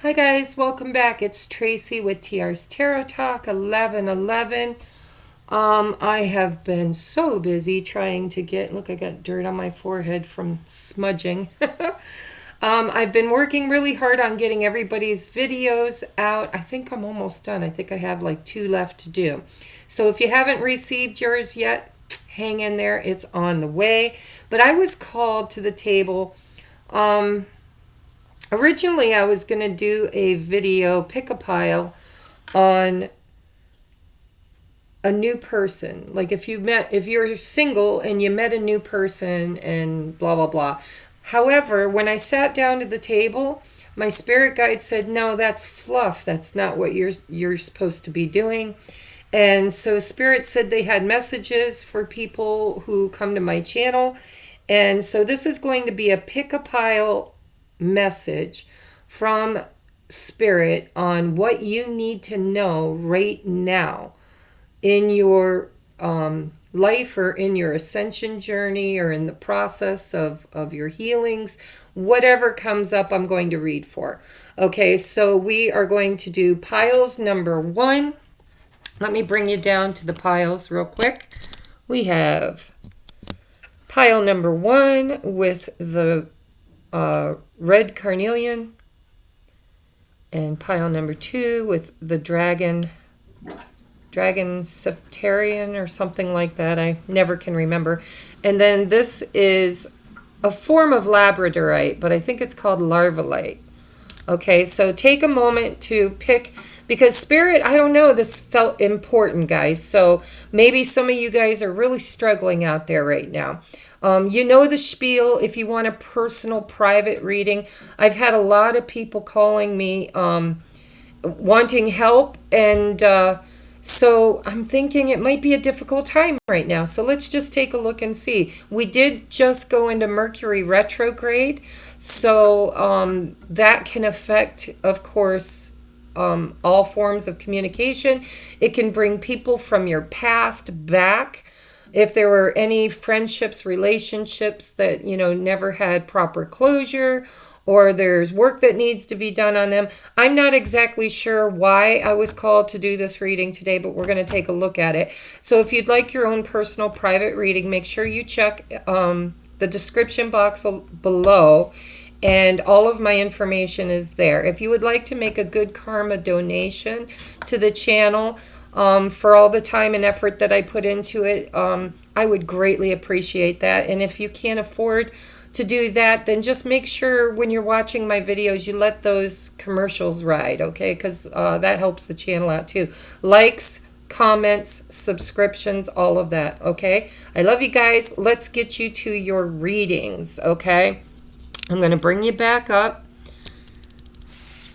Hi guys, welcome back. It's Tracy with TR's Tarot Talk 1111. I have been so busy trying to look, I got dirt on my forehead from smudging. I've been working really hard on getting everybody's videos out. I think I'm almost done. I think I have like 2 left to do. So if you haven't received yours yet, hang in there. It's on the way. But I was called to the table. Originally, I was going to do a video pick-a-pile on a new person. Like if you're single and you met a new person and blah, blah, blah. However, when I sat down at the table, my spirit guide said, no, that's fluff. That's not what you're supposed to be doing. And so Spirit said they had messages for people who come to my channel. And so this is going to be a pick-a-pile message from Spirit on what you need to know right now in your life or in your ascension journey or in the process of your healings. Whatever comes up, I'm going to read for. Okay, so we are going to do piles number 1. Let me bring you down to the piles real quick. We have pile number 1 with the red carnelian, and pile number 2 with the dragon septarian or something like that. I never can remember. And then this is a form of labradorite, but I think it's called larvalite. Okay, so take a moment to pick, because Spirit, I don't know, this felt important, guys. So maybe some of you guys are really struggling out there right now. You know the spiel if you want a personal private reading. I've had a lot of people calling me wanting help, and so I'm thinking it might be a difficult time right now. So let's just take a look and see. We did just go into Mercury retrograde, so that can affect, of course, all forms of communication. It can bring people from your past back. If there were any friendships, relationships that, never had proper closure, or there's work that needs to be done on them. I'm not exactly sure why I was called to do this reading today, but we're going to take a look at it. So if you'd like your own personal private reading, make sure you check the description box below, and all of my information is there. If you would like to make a good karma donation to the channel, for all the time and effort that I put into it, I would greatly appreciate that. And if you can't afford to do that, then just make sure when you're watching my videos, you let those commercials ride, okay? Because that helps the channel out too. Likes, comments, subscriptions, all of that, okay? I love you guys. Let's get you to your readings, okay? I'm going to bring you back up.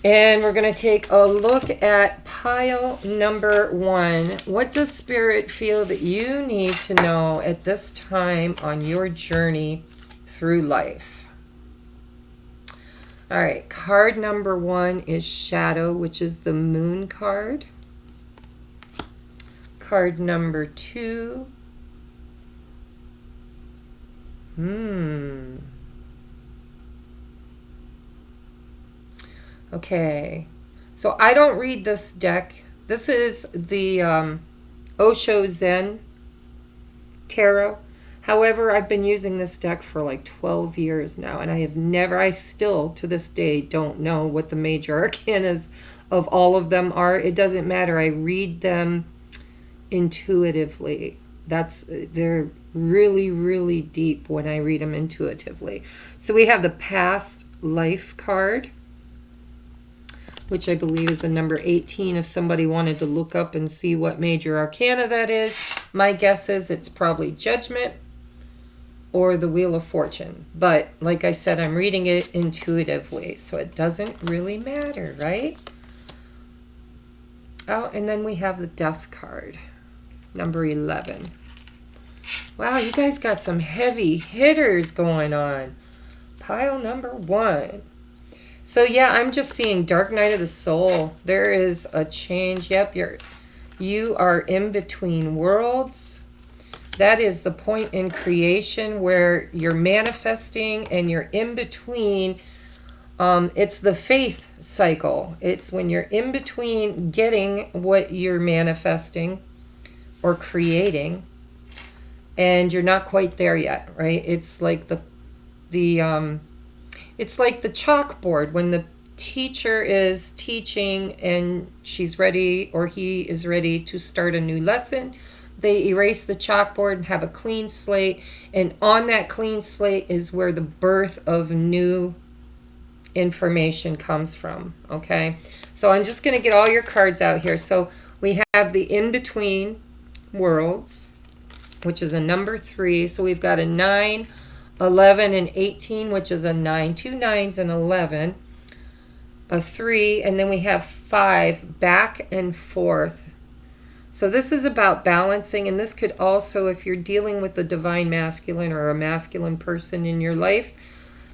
And we're going to take a look at pile number 1. What does Spirit feel that you need to know at this time on your journey through life? All right, card number 1 is Shadow, which is the Moon card. Card number 2. Okay, so I don't read this deck. This is the Osho Zen Tarot. However, I've been using this deck for like 12 years now, and I still to this day don't know what the major arcanas of all of them are. It doesn't matter. I read them intuitively. They're really, really deep when I read them intuitively. So we have the Past Life card, which I believe is the number 18 if somebody wanted to look up and see what major arcana that is. My guess is it's probably Judgment or the Wheel of Fortune. But like I said, I'm reading it intuitively, so it doesn't really matter, right? Oh, and then we have the Death card, number 11. Wow, you guys got some heavy hitters going on. Pile number 1. So yeah, I'm just seeing Dark Night of the Soul. There is a change. Yep, you are in between worlds. That is the point in creation where you're manifesting and you're in between It's the faith cycle. It's when you're in between getting what you're manifesting or creating, and you're not quite there yet, right? It's like it's like the chalkboard when the teacher is teaching and she's ready or he is ready to start a new lesson. They erase the chalkboard and have a clean slate, and on that clean slate is where the birth of new information comes from. Okay, so I'm just going to get all your cards out here. So we have the in-between worlds, which is a number 3. So we've got a 9, 11, and 18, which is a 9, 2 9s and 11, a 3, and then we have 5 back and forth. So this is about balancing, and this could also, if you're dealing with the divine masculine or a masculine person in your life,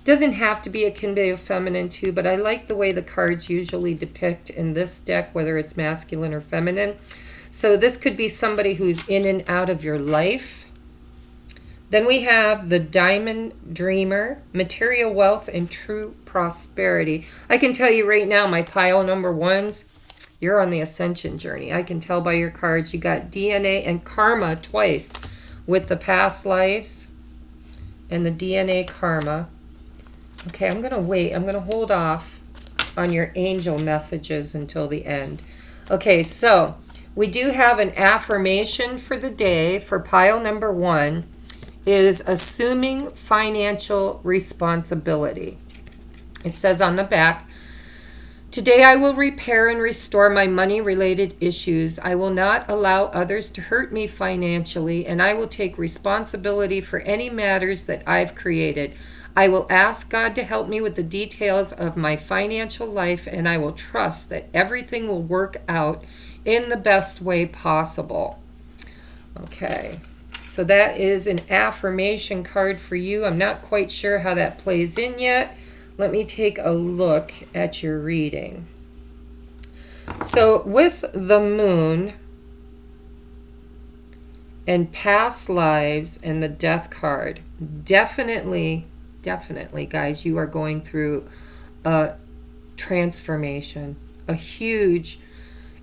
doesn't have to be, it can be a feminine too, but I like the way the cards usually depict in this deck, whether it's masculine or feminine. So this could be somebody who's in and out of your life. Then we have the Diamond Dreamer, material wealth and true prosperity. I can tell you right now, my pile number 1s, you're on the ascension journey. I can tell by your cards. You got DNA and karma twice with the past lives and the DNA karma. Okay, I'm going to wait. I'm going to hold off on your angel messages until the end. Okay, so we do have an affirmation for the day for pile number 1 is assuming financial responsibility. It says on the back, today I will repair and restore my money-related issues. I will not allow others to hurt me financially, and I will take responsibility for any matters that I've created. I will ask God to help me with the details of my financial life, and I will trust that everything will work out in the best way possible. Okay, so that is an affirmation card for you. I'm not quite sure how that plays in yet. Let me take a look at your reading. So with the moon and past lives and the death card, definitely, guys, you are going through a transformation, a huge,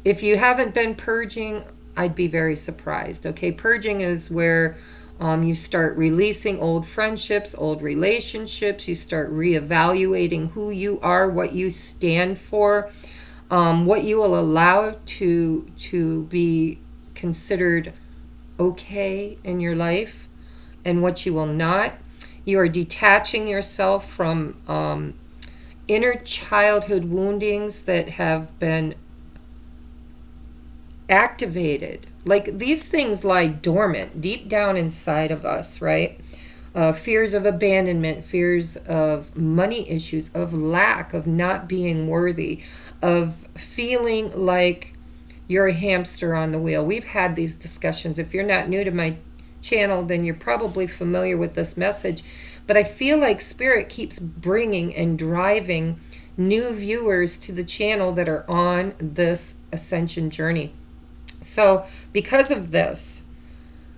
if you haven't been purging, I'd be very surprised. Okay, purging is where you start releasing old friendships, old relationships. You start reevaluating who you are, what you stand for, what you will allow to be considered okay in your life, and what you will not. You are detaching yourself from inner childhood woundings that have been activated. Like, these things lie dormant deep down inside of us, right? Fears of abandonment, fears of money issues, of lack, of not being worthy, of feeling like you're a hamster on the wheel. We've had these discussions. If you're not new to my channel, then you're probably familiar with this message. But I feel like Spirit keeps bringing and driving new viewers to the channel that are on this ascension journey. So because of this,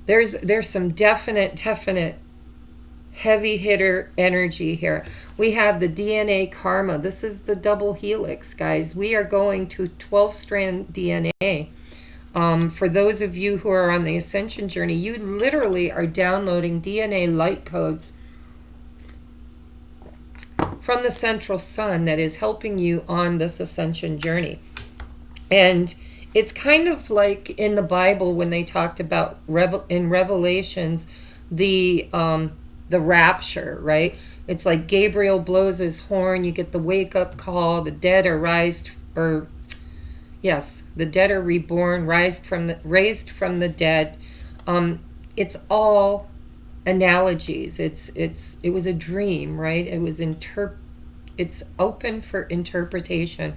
there's some definite heavy hitter energy here. We have the DNA karma. This is the double helix, guys. We are going to 12-strand DNA. For those of you who are on the ascension journey, you literally are downloading DNA light codes from the central sun that is helping you on this ascension journey. And it's kind of like in the Bible when they talked about in Revelations the rapture, right? It's like Gabriel blows his horn, you get the wake-up call, the dead are the dead are reborn, raised from the dead. It's all analogies. It was a dream, right? It was it's open for interpretation.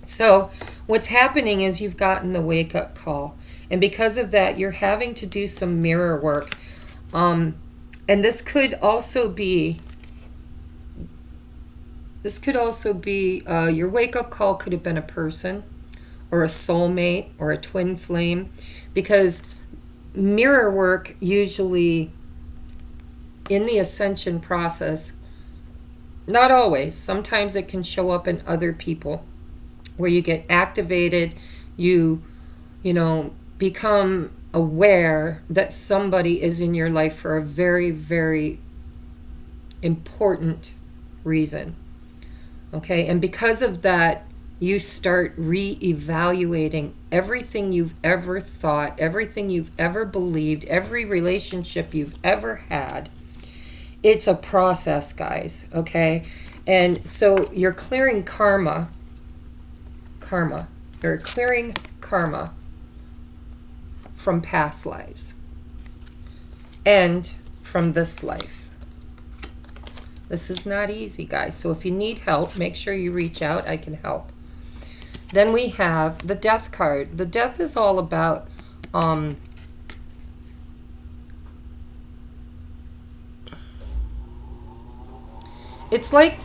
So what's happening is you've gotten the wake-up call, and because of that, you're having to do some mirror work. And this could also be your wake-up call could have been a person or a soulmate or a twin flame, because mirror work, usually in the ascension process, Not always. Sometimes it can show up in other people where you get activated, you become aware that somebody is in your life for a very, very important reason. Okay? And because of that, you start re-evaluating everything you've ever thought, everything you've ever believed, every relationship you've ever had. It's a process, guys, okay? And so you're clearing karma. You're clearing karma from past lives and from this life. This is not easy, guys. So if you need help, make sure you reach out. I can help. Then we have the death card. The death is all about it's like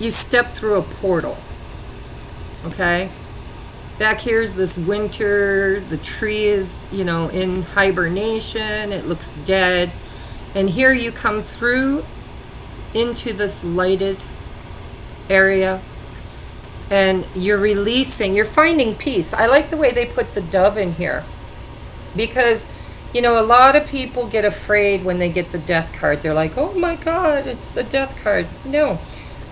you step through a portal. Okay? Back here's this winter, the tree is, in hibernation, it looks dead. And here you come through into this lighted area. And you're releasing, you're finding peace. I like the way they put the dove in here. Because, a lot of people get afraid when they get the death card. They're like, oh my God, it's the death card. No.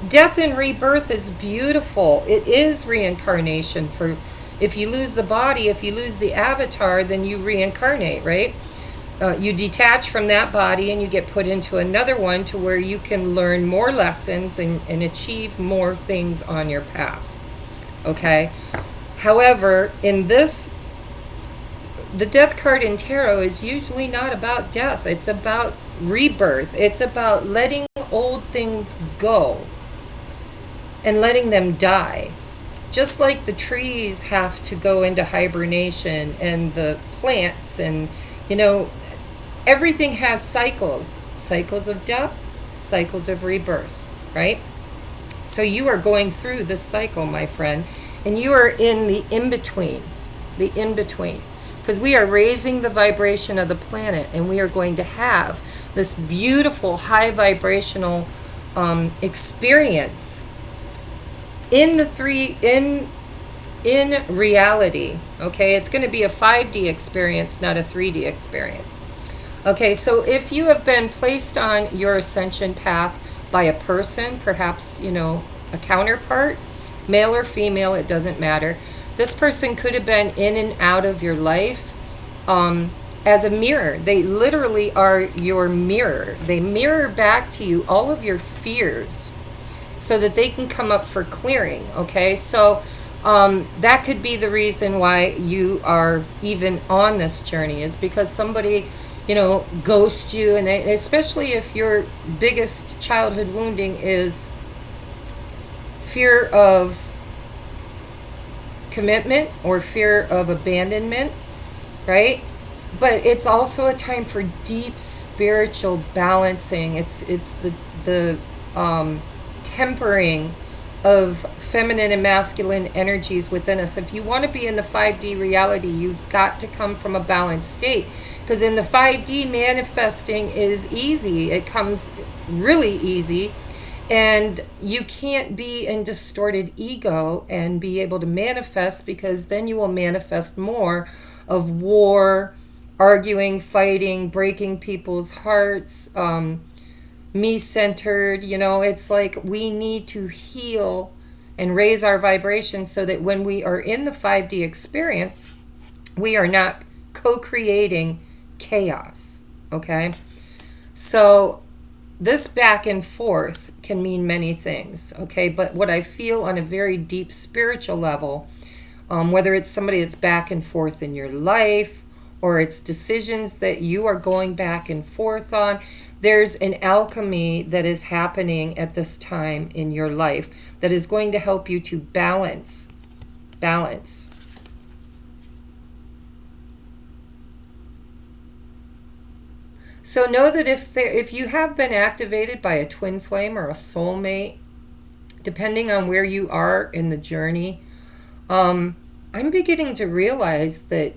Death and rebirth is beautiful. It is reincarnation. For if you lose the body, if you lose the avatar, then you reincarnate, right? You detach from that body and you get put into another one to where you can learn more lessons and achieve more things on your path. Okay? However, in this, the death card in tarot is usually not about death. It's about rebirth. It's about letting old things go and letting them die. Just like the trees have to go into hibernation and the plants and, everything has cycles. Cycles of death, cycles of rebirth, right? So you are going through this cycle, my friend, and you are in the in-between. The in-between. Because we are raising the vibration of the planet, and we are going to have this beautiful high vibrational experience in reality. Okay, it's going to be a 5D experience, not a 3D experience. Okay, so if you have been placed on your ascension path by a person, perhaps, a counterpart, male or female, it doesn't matter. This person could have been in and out of your life as a mirror. They literally are your mirror. They mirror back to you all of your fears so that they can come up for clearing, okay? So that could be the reason why you are even on this journey, is because somebody ghosts you, and especially if your biggest childhood wounding is fear of commitment or fear of abandonment, right? But it's also a time for deep spiritual balancing. It's the tempering of feminine and masculine energies within us. If you want to be in the 5D reality, you've got to come from a balanced state. Because in the 5D, manifesting is easy. It comes really easy. And you can't be in distorted ego and be able to manifest, because then you will manifest more of war, arguing, fighting, breaking people's hearts, me-centered. It's like we need to heal and raise our vibration so that when we are in the 5D experience, we are not co-creating chaos, okay? So this back and forth can mean many things, okay? But what I feel on a very deep spiritual level, whether it's somebody that's back and forth in your life or it's decisions that you are going back and forth on, there's an alchemy that is happening at this time in your life that is going to help you to balance. So know that if you have been activated by a twin flame or a soulmate, depending on where you are in the journey, I'm beginning to realize that,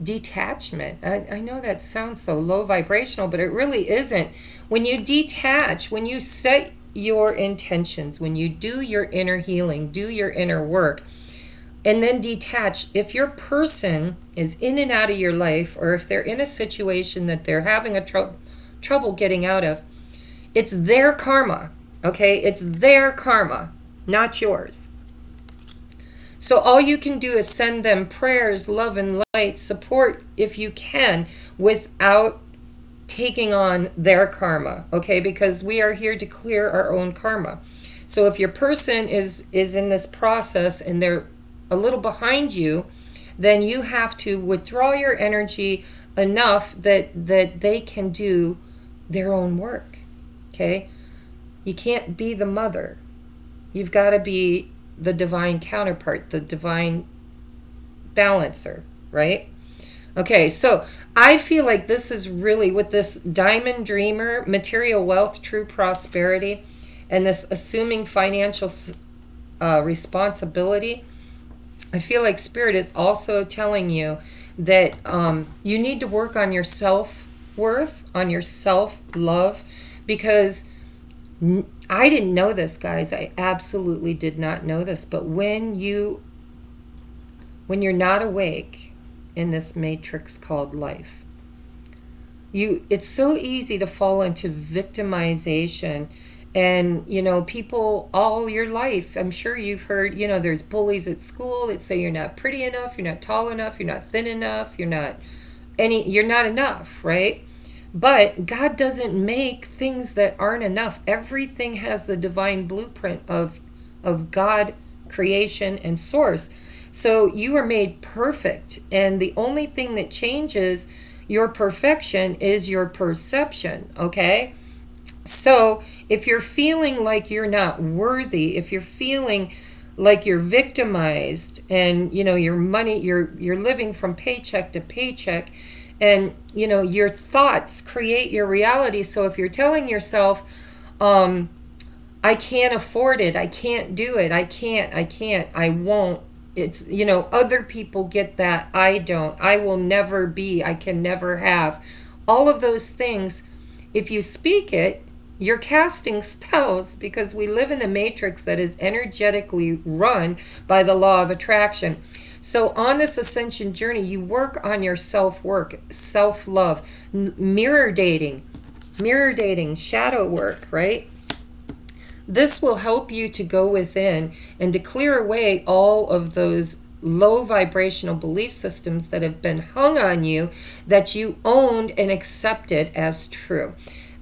detachment. I know that sounds so low vibrational, but it really isn't. When you detach, when you set your intentions, when you do your inner healing, do your inner work, and then detach, if your person is in and out of your life, or if they're in a situation that they're having trouble getting out of, it's their karma, okay? It's their karma, not yours. So all you can do is send them prayers, love and light, support if you can, without taking on their karma, okay? Because we are here to clear our own karma. So if your person is in this process and they're a little behind you, then you have to withdraw your energy enough that they can do their own work, okay? You can't be the mother. You've got to be the divine counterpart, the divine balancer, right? Okay, so I feel like this is really, with this diamond dreamer, material wealth, true prosperity, and this assuming financial responsibility, I feel like Spirit is also telling you that you need to work on your self-worth, on your self-love, because I didn't know this, guys. I absolutely did not know this. But when you're not awake in this matrix called life, it's so easy to fall into victimization. And, people all your life, I'm sure you've heard, there's bullies at school that say you're not pretty enough, you're not tall enough, you're not thin enough, you're not enough, right? But God doesn't make things that aren't enough. Everything has the divine blueprint of God, creation, and source. So you are made perfect. And the only thing that changes your perfection is your perception, okay? So if you're feeling like you're not worthy, if you're feeling like you're victimized and, your money, you're living from paycheck to paycheck, and, your thoughts create your reality. So if you're telling yourself, I can't afford it, I can't do it, I can't, I won't. It's, other people get that, I don't, I will never be, I can never have. All of those things, if you speak it, you're casting spells, because we live in a matrix that is energetically run by the law of attraction. So on this ascension journey, you work on your self-work, self-love, mirror dating, shadow work, right? This will help you to go within and to clear away all of those low vibrational belief systems that have been hung on you, that you owned and accepted as true.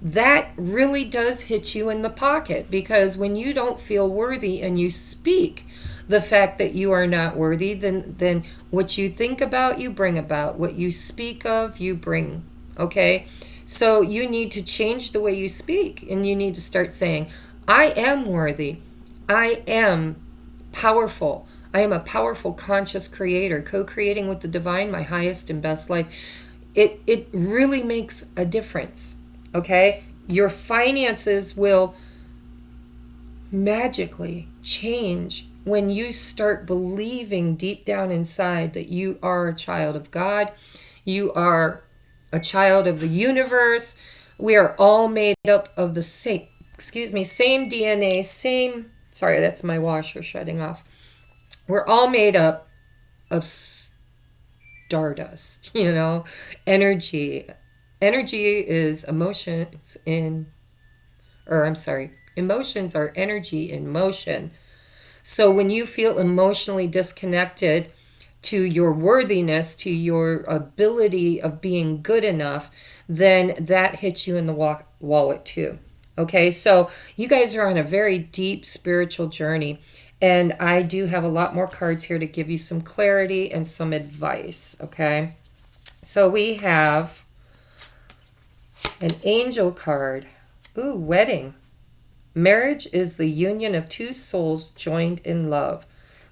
That really does hit you in the pocket, because when you don't feel worthy and you speak the fact that you are not worthy, then what you think about, you bring about. What you speak of, you bring. Okay? So you need to change the way you speak, and you need to start saying, I am worthy. I am powerful. I am a powerful conscious creator, co-creating with the divine my highest and best life. It really makes a difference. Okay? Your finances will magically change when you start believing deep down inside that you are a child of God, you are a child of the universe. We are all made up of the same DNA, sorry, that's my washer shutting off. We're all made up of stardust, energy. Energy is emotions emotions are energy in motion. So when you feel emotionally disconnected to your worthiness, to your ability of being good enough, then that hits you in the wallet too. Okay, so you guys are on a very deep spiritual journey, and I do have a lot more cards here to give you some clarity and some advice, okay? So we have an angel card. Ooh, wedding. Marriage is the union of two souls joined in love,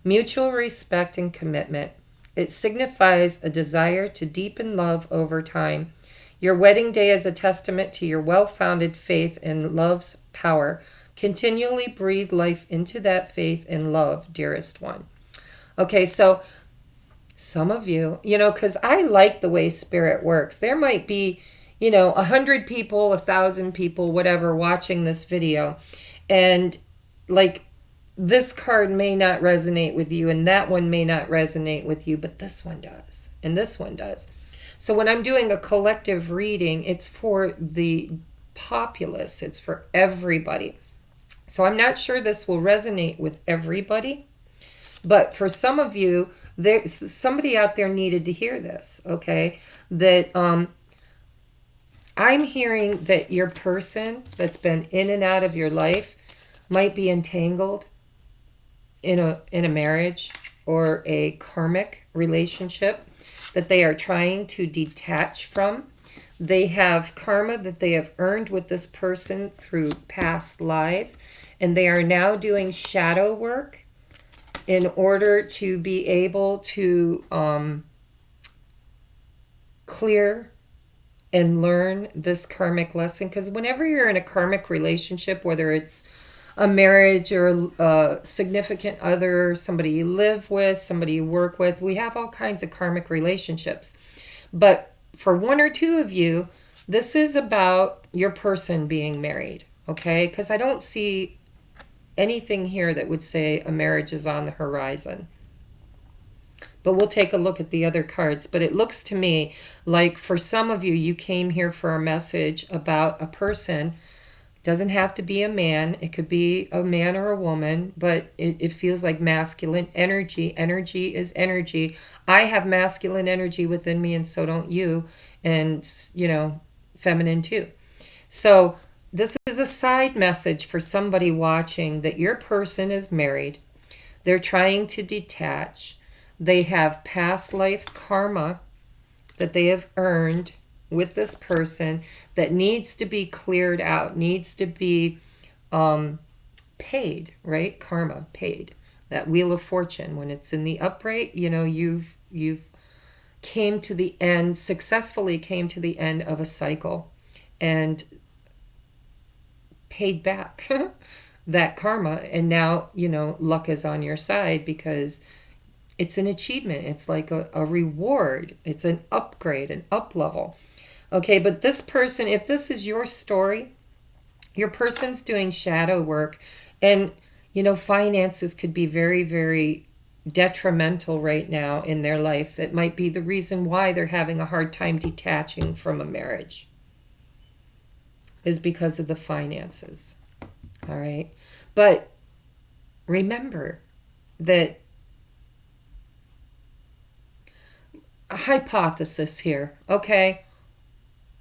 mutual respect and commitment. It signifies a desire to deepen love over time. Your wedding day is a testament to your well-founded faith in love's power. Continually breathe life into that faith and love, dearest one. Okay, so Some of you, because I like the way spirit works. There might be, 100 people, 1,000 people, whatever, watching this video. And like this card may not resonate with you and that one may not resonate with you, but this one does. And this one does. So when I'm doing a collective reading, it's for the populace. It's for everybody. So I'm not sure this will resonate with everybody. But for some of you, there's somebody out there needed to hear this, okay? That I'm hearing that your person that's been in and out of your life might be entangled in a marriage or a karmic relationship that they are trying to detach from. They have karma that they have earned with this person through past lives, and they are now doing shadow work in order to be able to clear and learn this karmic lesson. Because whenever you're in a karmic relationship, whether it's a marriage or a significant other, somebody you live with, somebody you work with, we have all kinds of karmic relationships. But for one or two of you, this is about your person being married, okay? Because I don't see anything here that would say a marriage is on the horizon. But we'll take a look at the other cards. But it looks to me like for some of you, you came here for a message about a person. It doesn't have to be a man. It could be a man or a woman, but it feels like masculine energy. Energy is energy. I have masculine energy within me, and so don't you. And, feminine too. So this is a side message for somebody watching that your person is married. They're trying to detach. They have past life karma that they have earned with this person that needs to be cleared out, needs to be paid, right? Karma, paid. That wheel of fortune, when it's in the upright, you've came to the end, successfully came to the end of a cycle and paid back that karma. And now, luck is on your side because it's an achievement. It's like a reward. It's an upgrade, an up level. Okay, but this person, if this is your story, your person's doing shadow work, and, finances could be very, very detrimental right now in their life. That might be the reason why they're having a hard time detaching from a marriage, is because of the finances. All right. But remember that a hypothesis here, okay?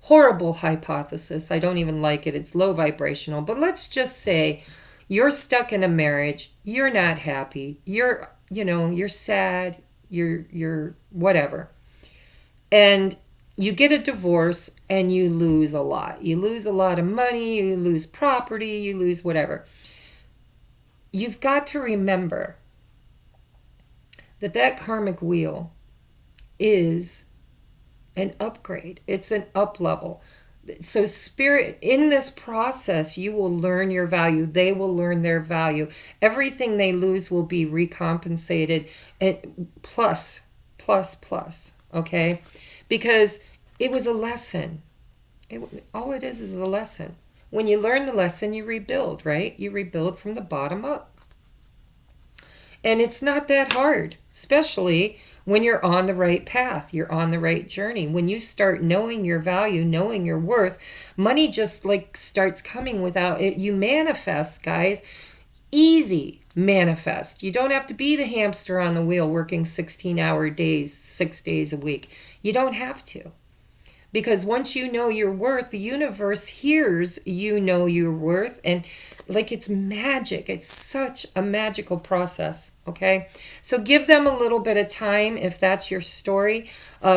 Horrible hypothesis. I don't even like it. It's low vibrational. But let's just say you're stuck in a marriage. You're not happy. You're sad. You're whatever. And you get a divorce and you lose a lot. You lose a lot of money, you lose property, you lose whatever. You've got to remember that karmic wheel is an upgrade. It's an up level. So spirit, in this process, you will learn your value. They will learn their value. Everything they lose will be recompensated, and plus, okay? Because it was a lesson. All it is a lesson. When you learn the lesson, you rebuild, right? You rebuild from the bottom up. And it's not that hard, especially when you're on the right path, you're on the right journey. When you start knowing your value, knowing your worth, money just starts coming without it. You manifest, guys. Easy manifest. You don't have to be the hamster on the wheel working 16-hour days, 6 days a week. You don't have to. Because once you know your worth, the universe hears you know your worth, and it's magic. It's such a magical process, okay? So give them a little bit of time if that's your story.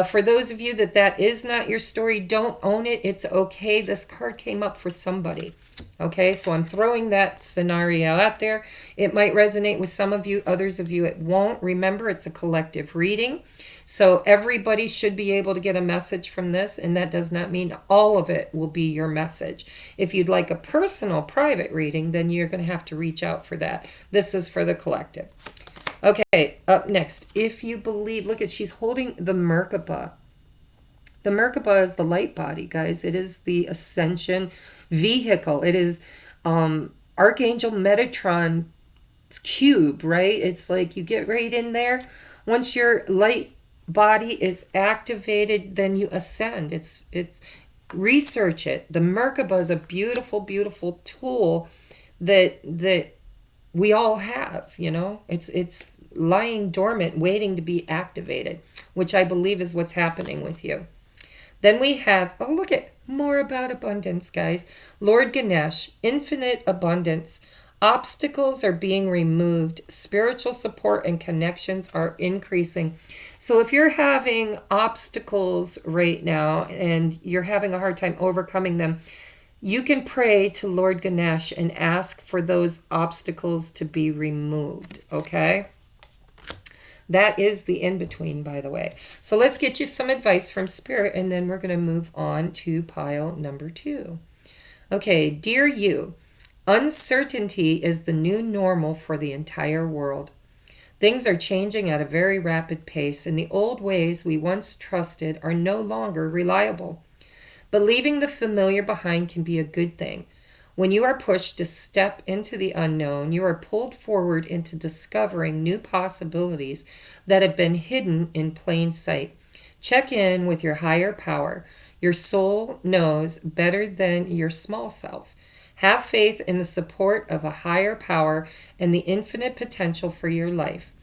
For those of you that is not your story, don't own it. It's okay. This card came up for somebody, okay? So I'm throwing that scenario out there. It might resonate with some of you. Others of you, it won't. Remember, it's a collective reading. So everybody should be able to get a message from this, and that does not mean all of it will be your message. If you'd like a personal private reading, then you're going to have to reach out for that. This is for the collective. Okay, up next. If you believe, look at, she's holding the Merkaba. The Merkaba is the light body, guys. It is the ascension vehicle. It is Archangel Metatron's cube, right? It's like you get right in there. Once your light body is activated, then you ascend. It's research it. The Merkaba is a beautiful, beautiful tool that we all have, you know. It's lying dormant, waiting to be activated, which I believe is what's happening with you. Then we have, oh, look at more about abundance, guys. Lord Ganesh, infinite abundance. Obstacles are being removed. Spiritual support and connections are increasing. So if you're having obstacles right now and you're having a hard time overcoming them, you can pray to Lord Ganesh and ask for those obstacles to be removed, okay? That is the in-between, by the way. So let's get you some advice from Spirit, and then we're going to move on to pile number 2. Okay, dear you, uncertainty is the new normal for the entire world. Things are changing at a very rapid pace, and the old ways we once trusted are no longer reliable. But leaving the familiar behind can be a good thing. When you are pushed to step into the unknown, you are pulled forward into discovering new possibilities that have been hidden in plain sight. Check in with your higher power. Your soul knows better than your small self. Have faith in the support of a higher power and the infinite potential for your life.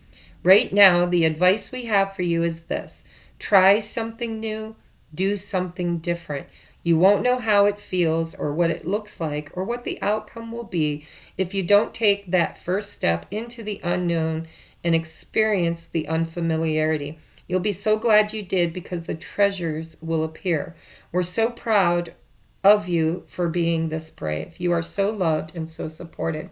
Right now, the advice we have for you is this: try something new, do something different. You won't know how it feels or what it looks like or what the outcome will be if you don't take that first step into the unknown and experience the unfamiliarity. You'll be so glad you did, because the treasures will appear. We're so proud of you for being this brave. You are so loved and so supported.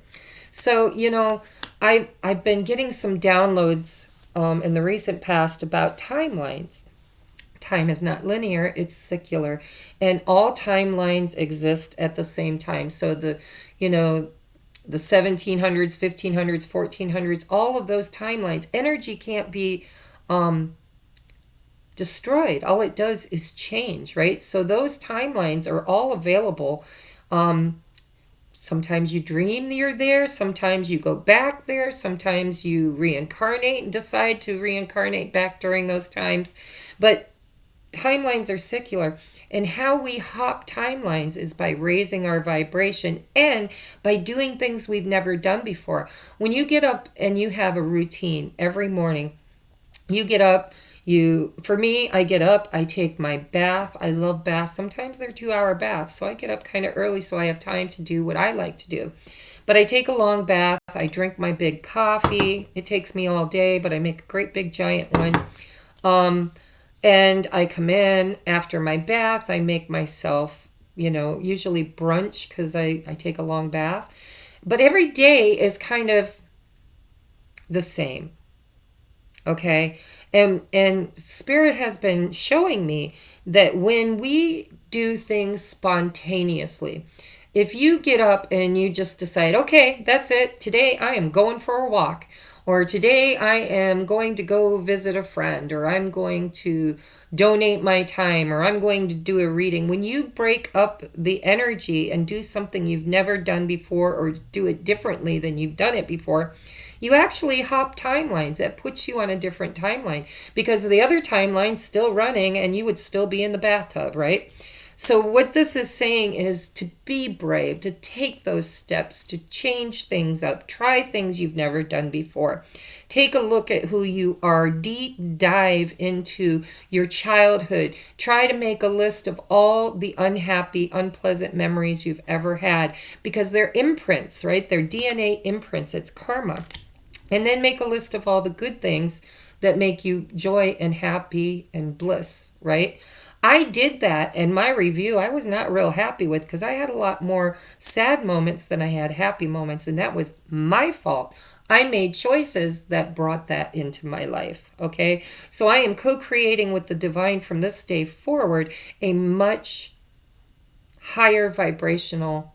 So, you know, I've been getting some downloads in the recent past about timelines. Time is not linear, it's secular, and all timelines exist at the same time. So the 1700s, 1500s, 1400s, all of those timelines, energy can't be destroyed. All it does is change, right? So those timelines are all available. Sometimes you dream that you're there, sometimes you go back there, sometimes you reincarnate and decide to reincarnate back during those times. But timelines are secular, and how we hop timelines is by raising our vibration and by doing things we've never done before. When you get up and you have a routine every morning, you get up, for me, I get up, I take my bath. I love baths. Sometimes they're 2-hour baths, so I get up kind of early so I have time to do what I like to do. But I take a long bath, I drink my big coffee. It takes me all day, but I make a great big giant one. And I come in after my bath. I make myself, usually brunch, because I take a long bath. But every day is kind of the same. Okay? And Spirit has been showing me that when we do things spontaneously, if you get up and you just decide, okay, that's it, today I am going for a walk, or today I am going to go visit a friend, or I'm going to donate my time, or I'm going to do a reading. When you break up the energy and do something you've never done before, or do it differently than you've done it before, you actually hop timelines. That puts you on a different timeline, because the other timeline's still running and you would still be in the bathtub, right? So what this is saying is to be brave, to take those steps, to change things up, try things you've never done before. Take a look at who you are, deep dive into your childhood. Try to make a list of all the unhappy, unpleasant memories you've ever had, because they're imprints, right? They're DNA imprints, it's karma. And then make a list of all the good things that make you joy and happy and bliss, right? I did that, and my review I was not real happy with, because I had a lot more sad moments than I had happy moments, and that was my fault. I made choices that brought that into my life, okay? So I am co-creating with the divine from this day forward a much higher vibrational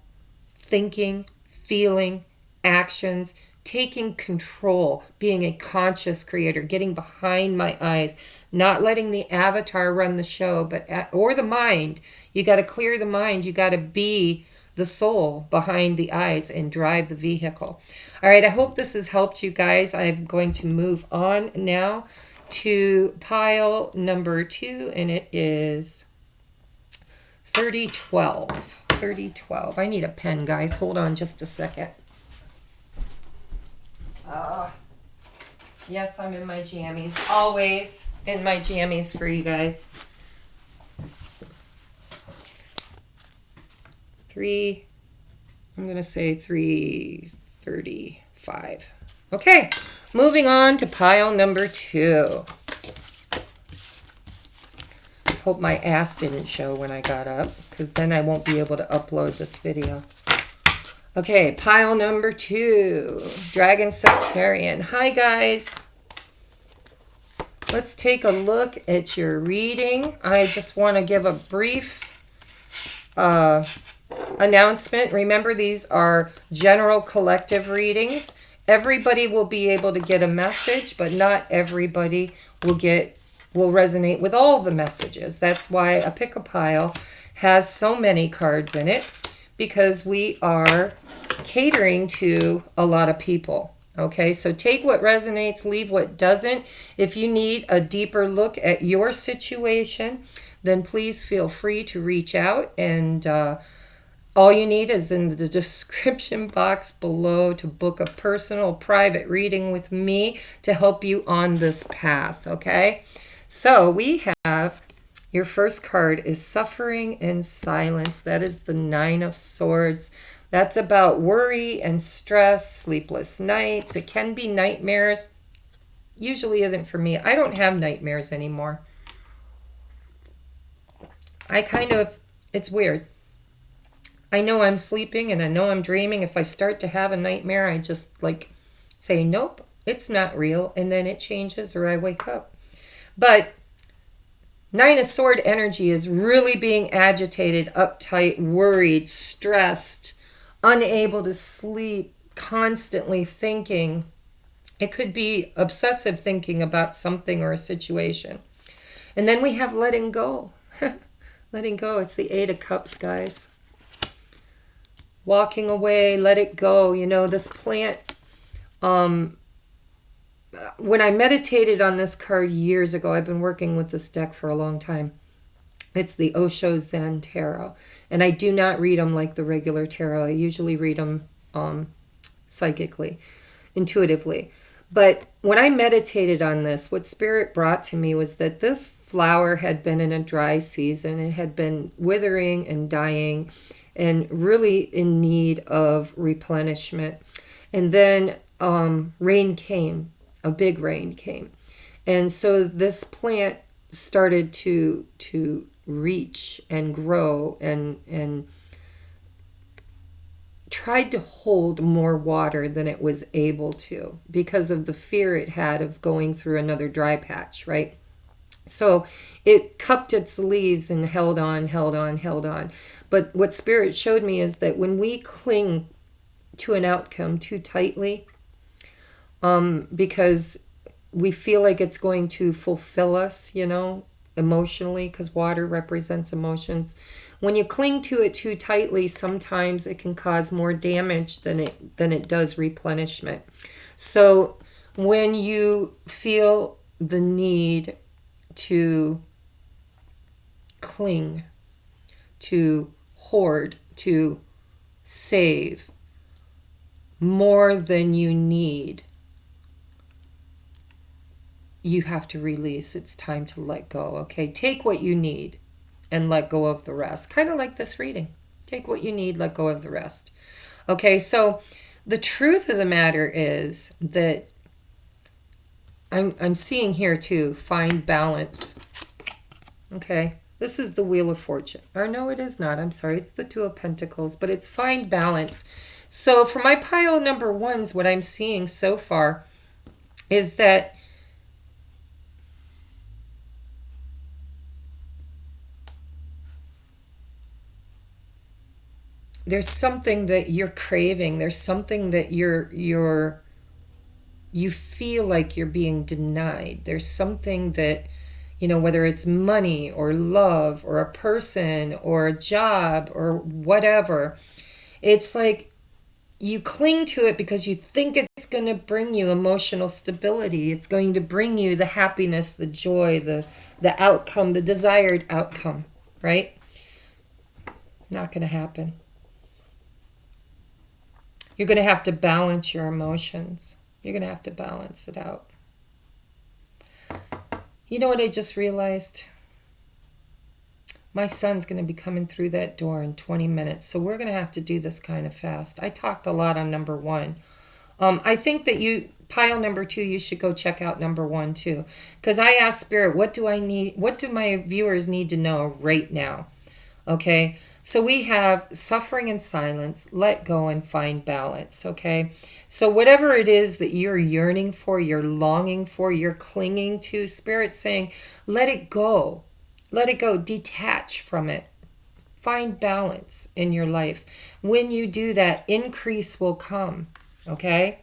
thinking, feeling, actions, taking control, being a conscious creator, getting behind my eyes, not letting the avatar run the show, or the mind. You got to clear the mind. You got to be the soul behind the eyes and drive the vehicle. All right, I hope this has helped you guys. I'm going to move on now to pile number 2, and it is 3012. 3012. I need a pen, guys. Hold on just a second. Yes, I'm in my jammies. Always in my jammies for you guys. I'm going to say 335. Okay, moving on to pile number 2. Hope my ass didn't show when I got up, because then I won't be able to upload this video. Okay, pile number 2, Dragon Sectarian. Hi, guys. Let's take a look at your reading. I just want to give a brief announcement. Remember, these are general collective readings. Everybody will be able to get a message, but not everybody will resonate with all the messages. That's why a pick-a-pile has so many cards in it, because we are catering to a lot of people. Okay, so take what resonates, leave what doesn't. If you need a deeper look at your situation, then please feel free to reach out, and all you need is in the description box below to book a personal private reading with me to help you on this path. Okay, so we have your first card is Suffering and Silence. That is the 9 of Swords. That's about worry and stress, sleepless nights. It can be nightmares. Usually isn't for me. I don't have nightmares anymore. It's weird. I know I'm sleeping and I know I'm dreaming. If I start to have a nightmare, I just say, nope, it's not real. And then it changes, or I wake up. But 9 of Sword energy is really being agitated, uptight, worried, stressed, unable to sleep, constantly thinking. It could be obsessive thinking about something or a situation. And then we have letting go. Letting go. It's the 8 of Cups, guys. Walking away, let it go. You know, this plant, when I meditated on this card years ago, I've been working with this deck for a long time. It's the Osho Zen Tarot. And I do not read them like the regular tarot. I usually read them psychically, intuitively. But when I meditated on this, what Spirit brought to me was that this flower had been in a dry season. It had been withering and dying and really in need of replenishment. And then rain came, a big rain came. And so this plant started to reach and grow and tried to hold more water than it was able to because of the fear it had of going through another dry patch, right? So it cupped its leaves and held on. But what Spirit showed me is that when we cling to an outcome too tightly, because we feel like it's going to fulfill us, emotionally, because water represents emotions. When you cling to it too tightly, sometimes it can cause more damage than it does replenishment. So when you feel the need to cling, to hoard, to save more than you need, you have to release. It's time to let go, okay? Take what you need and let go of the rest. Kind of like this reading. Take what you need, let go of the rest. Okay, so the truth of the matter is that I'm seeing here too, find balance. Okay, this is the Wheel of Fortune. Or no, it is not. I'm sorry, it's the Two of Pentacles, but it's find balance. So for my pile number 1s, what I'm seeing so far is that there's something that you're craving. There's something that you're you feel like you're being denied. There's something that, whether it's money or love or a person or a job or whatever, it's like you cling to it because you think it's going to bring you emotional stability. It's going to bring you the happiness, the joy, the outcome, the desired outcome, right? Not going to happen. You're going to have to balance your emotions. You're going to have to balance it out. You know what I just realized? My son's going to be coming through that door in 20 minutes, so we're going to have to do this kind of fast. I talked a lot on number 1. I think that pile number 2, you should go check out number 1 too. Because I asked Spirit, what do I need? What do my viewers need to know right now? Okay, so we have suffering and silence, let go and find balance, okay? So whatever it is that you're yearning for, you're longing for, you're clinging to, Spirit's saying, let it go. Let it go. Detach from it. Find balance in your life. When you do that, increase will come, okay?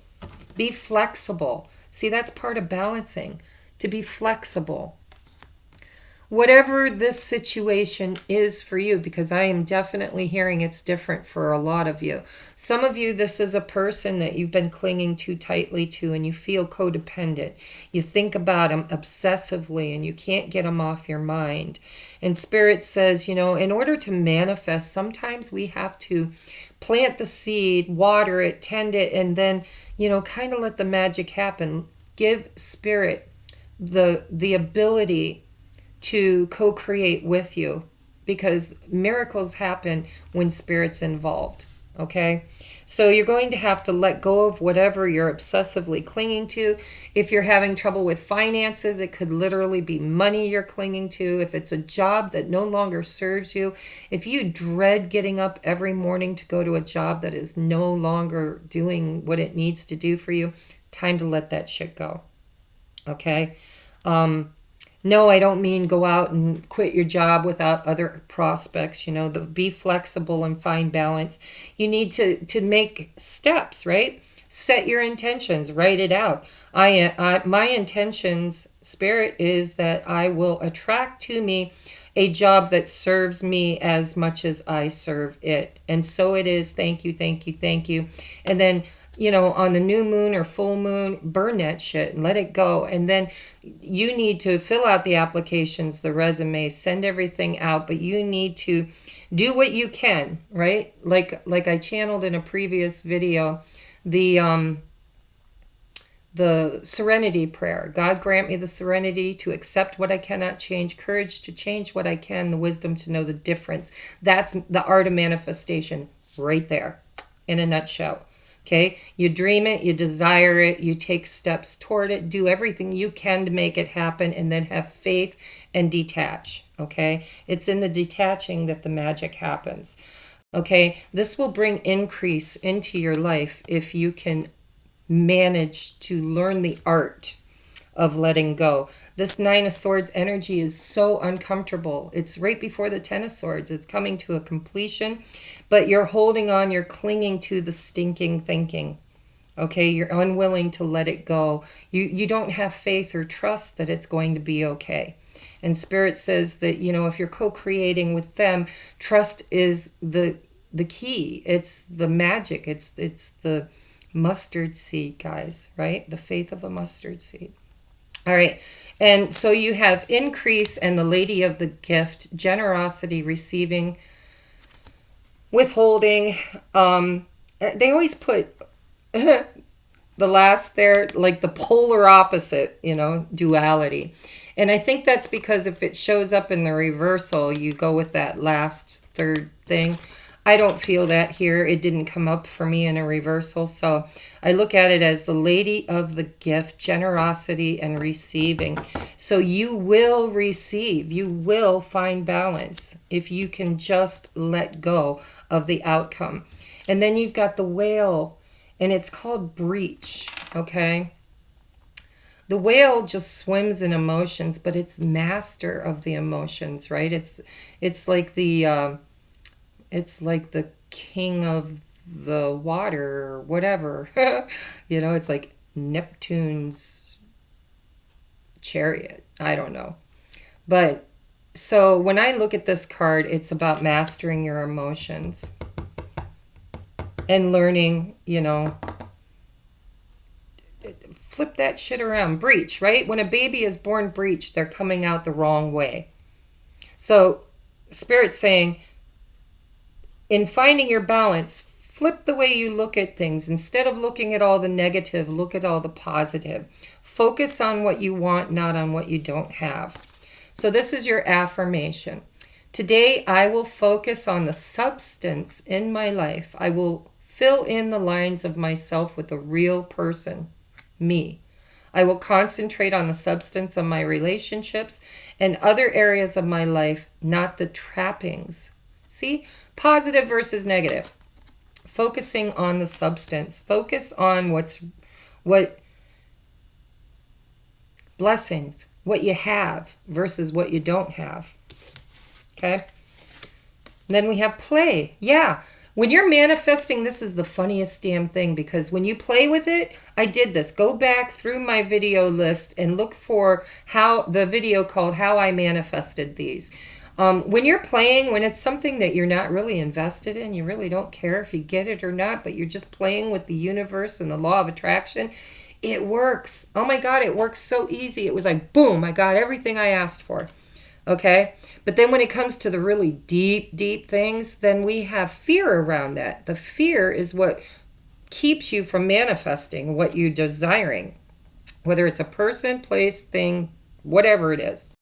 Be flexible. See, that's part of balancing, to be flexible. Whatever this situation is for you, because I am definitely hearing it's different for a lot of you. Some of you, this is a person that you've been clinging too tightly to and you feel codependent. You think about them obsessively and you can't get them off your mind. And Spirit says, in order to manifest, sometimes we have to plant the seed, water it, tend it, and then, kind of let the magic happen. Give Spirit the ability to co-create with you, because miracles happen when Spirit's involved, okay? So you're going to have to let go of whatever you're obsessively clinging to. If you're having trouble with finances, it could literally be money you're clinging to. If it's a job that no longer serves you, if you dread getting up every morning to go to a job that is no longer doing what it needs to do for you, time to let that shit go, okay? No, I don't mean go out and quit your job without other prospects. Be flexible and find balance. You need to make steps, right? Set your intentions, write it out. My intentions, Spirit, is that I will attract to me a job that serves me as much as I serve it. And so it is. Thank you, thank you, thank you. And then, on the new moon or full moon, burn that shit and let it go. And then you need to fill out the applications, the resumes, send everything out, but you need to do what you can, right? Like I channeled in a previous video, the Serenity Prayer. God grant me the serenity to accept what I cannot change, courage to change what I can, the wisdom to know the difference. That's the art of manifestation right there in a nutshell. Okay, you dream it, you desire it, you take steps toward it, do everything you can to make it happen, and then have faith and detach. Okay, it's in the detaching that the magic happens. Okay, this will bring increase into your life if you can manage to learn the art of letting go. This 9 of Swords energy is so uncomfortable. It's right before the 10 of Swords. It's coming to a completion, but you're holding on, you're clinging to the stinking thinking. Okay, you're unwilling to let it go. You don't have faith or trust that it's going to be okay. And Spirit says that, if you're co-creating with them, trust is the key. It's the magic. It's the mustard seed, guys, right? The faith of a mustard seed. All right. And so you have increase and the Lady of the Gift, generosity, receiving, withholding. They always put the last there, like the polar opposite, duality. And I think that's because if it shows up in the reversal, you go with that last third thing. I don't feel that here. It didn't come up for me in a reversal. So I look at it as the Lady of the Gift, generosity and receiving. So you will receive. You will find balance if you can just let go of the outcome. And then you've got the Whale, and it's called breach, okay? The whale just swims in emotions, but it's master of the emotions, right? It's like the king of the water or whatever. It's like Neptune's chariot. I don't know. But so when I look at this card, it's about mastering your emotions and learning, flip that shit around. Breech, right? When a baby is born breech, they're coming out the wrong way. So Spirit's saying, in finding your balance, flip the way you look at things. Instead of looking at all the negative, look at all the positive. Focus on what you want, not on what you don't have. So this is your affirmation. Today, I will focus on the substance in my life. I will fill in the lines of myself with a real person, me. I will concentrate on the substance of my relationships and other areas of my life, not the trappings. See? Positive versus negative. Focusing on the substance. Focus on what blessings, what you have versus what you don't have. Okay? And then we have play. Yeah. When you're manifesting, this is the funniest damn thing, because when you play with it, I did this. Go back through my video list and look for the video called How I Manifested These. When you're playing, when it's something that you're not really invested in, you really don't care if you get it or not, but you're just playing with the universe and the law of attraction, it works. Oh my God, it works so easy. It was like, boom, I got everything I asked for. Okay? But then when it comes to the really deep, deep things, then we have fear around that. The fear is what keeps you from manifesting what you're desiring, whether it's a person, place, thing, whatever it is.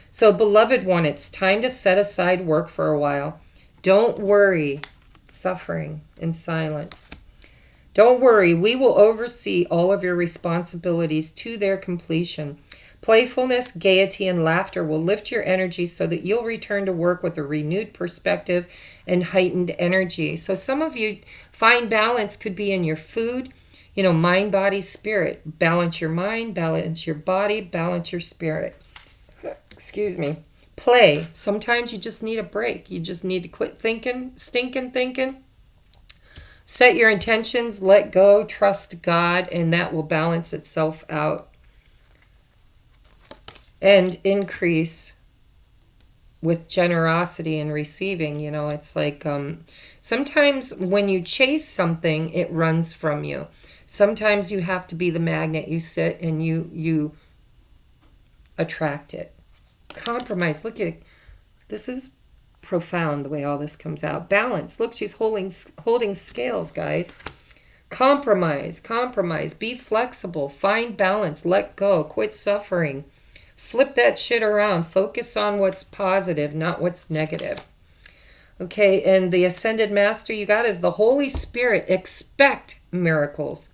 So, beloved one, it's time to set aside work for a while. Don't worry, suffering in silence. Don't worry, we will oversee all of your responsibilities to their completion. Playfulness, gaiety, and laughter will lift your energy so that you'll return to work with a renewed perspective and heightened energy. So some of you find balance could be in your food, mind, body, spirit. Balance your mind, balance your body, balance your spirit. Excuse me. Play. Sometimes you just need a break. You just need to quit stinking thinking. Set your intentions, let go, trust God, and that will balance itself out. And increase with generosity and receiving. It's like sometimes when you chase something, it runs from you. Sometimes you have to be the magnet. You sit and you attract it. Compromise. Look at this is profound the way all this comes out. Balance. Look, she's holding scales, guys. Compromise. Be flexible. Find balance. Let go. Quit suffering. Flip that shit around. Focus on what's positive, not what's negative. Okay, and the Ascended Master you got is the Holy Spirit. Expect miracles.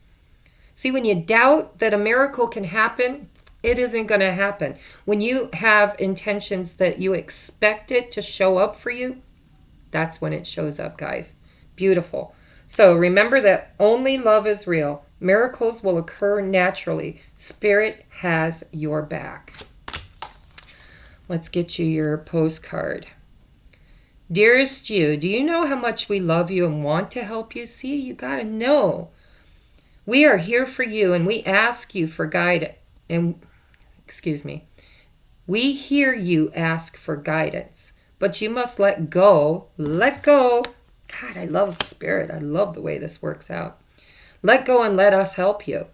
See, when you doubt that a miracle can happen, it isn't going to happen. When you have intentions that you expect it to show up for you, that's when it shows up, guys. Beautiful. So remember that only love is real. Miracles will occur naturally. Spirit has your back. Let's get you your postcard. Dearest you, do you know how much we love you and want to help you? See, you got to know. We are here for you, and we ask you for guidance. We hear you ask for guidance, but you must let go. Let go. God, I love Spirit. I love the way this works out. Let go and let us help you.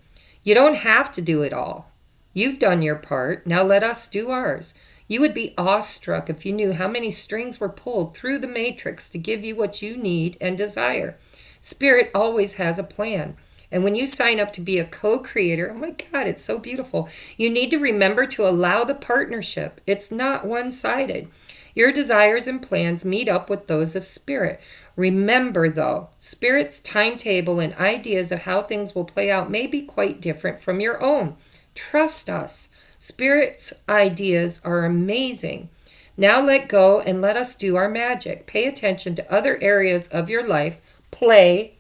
You don't have to do it all. You've done your part. Now let us do ours. You would be awestruck if you knew how many strings were pulled through the matrix to give you what you need and desire. Spirit always has a plan. And when you sign up to be a co-creator, oh my God, it's so beautiful. You need to remember to allow the partnership. It's not one-sided. Your desires and plans meet up with those of Spirit. Remember, though, Spirit's timetable and ideas of how things will play out may be quite different from your own. Trust us. Spirit's ideas are amazing. Now let go and let us do our magic. Pay attention to other areas of your life. Play.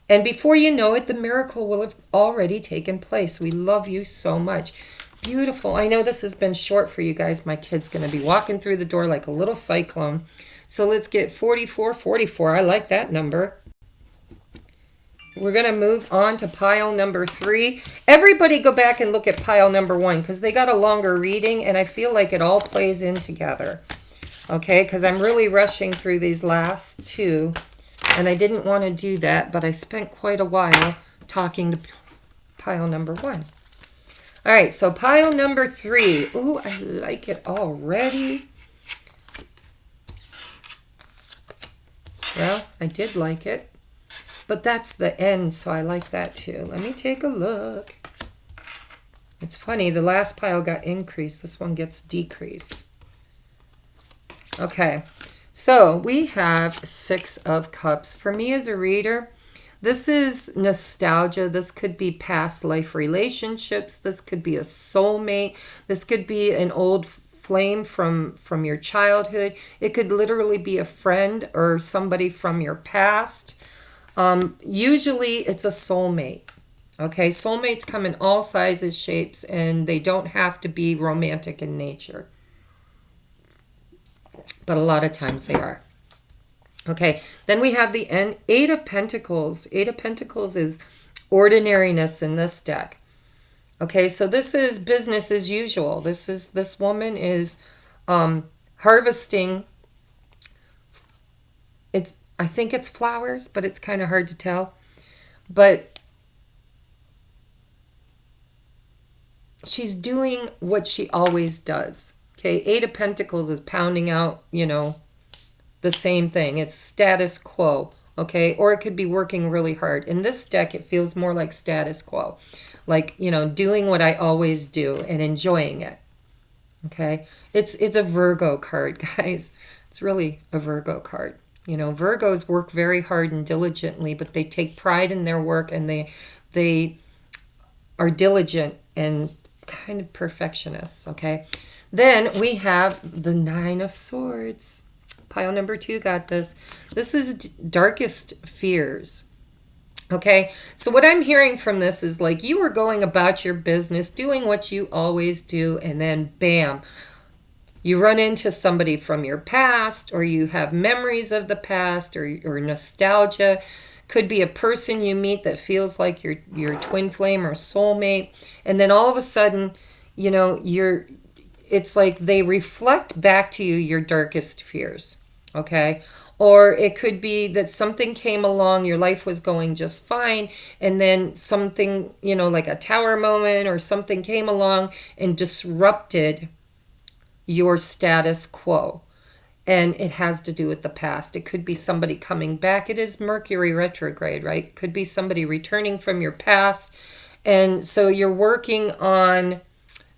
And before you know it, the miracle will have already taken place. We love you so much. Beautiful. I know this has been short for you guys. My kid's going to be walking through the door like a little cyclone. So let's get 4444. I like that number. we're going to move on to pile number 3. Everybody go back and look at pile number 1 because they got a longer reading and I feel like it all plays in together. Okay, because I'm really rushing through these last 2 and I didn't want to do that, but I spent quite a while talking to pile number 1. All right, so pile number 3. Ooh, I like it already. Well, I did like it, but that's the end, so I like that too. Let me take a look. It's funny, the last pile got increased. This one gets decreased. Okay, so we have 6 of Cups. For me as a reader, this is nostalgia. This could be past life relationships. This could be a soulmate. This could be an old flame from your childhood. It could literally be a friend or somebody from your past. Usually it's a soulmate. Okay, soulmates come in all sizes, shapes, and they don't have to be romantic in nature. But a lot of times they are. Okay, then we have the 8 of Pentacles. 8 of Pentacles is ordinariness in this deck. Okay, so this is business as usual. This woman is harvesting. I think it's flowers, but it's kind of hard to tell. But she's doing what she always does. Okay, 8 of Pentacles is pounding out, the same thing. It's status quo, okay? Or it could be working really hard. In this deck, it feels more like status quo. Like, doing what I always do and enjoying it, okay? It's a Virgo card, guys. It's really a Virgo card. Virgos work very hard and diligently, but they take pride in their work and they are diligent and kind of perfectionists, okay? Then we have the 9 of Swords. Pile number 2 got this. This is darkest fears. Okay, so what I'm hearing from this is like you were going about your business, doing what you always do, and then bam, you run into somebody from your past, or you have memories of the past, or nostalgia. Could be a person you meet that feels like your twin flame or soulmate, and then all of a sudden, it's like they reflect back to you your darkest fears. Okay, or it could be that something came along, your life was going just fine, and then something, like a tower moment or something came along and disrupted your status quo. And it has to do with the past. It could be somebody coming back. It is Mercury retrograde, right? It could be somebody returning from your past. And so you're working on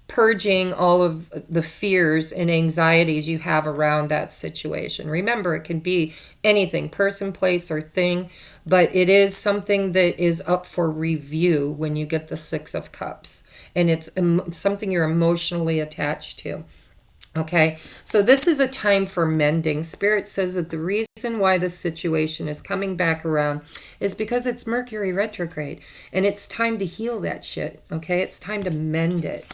purging all of the fears and anxieties you have around that situation. Remember, it can be anything, person, place, or thing, but it is something that is up for review when you get the 6 of Cups, and it's something you're emotionally attached to. Okay, so this is a time for mending. Spirit says that the reason why this situation is coming back around is because it's Mercury retrograde, and it's time to heal that shit, okay? It's time to mend it.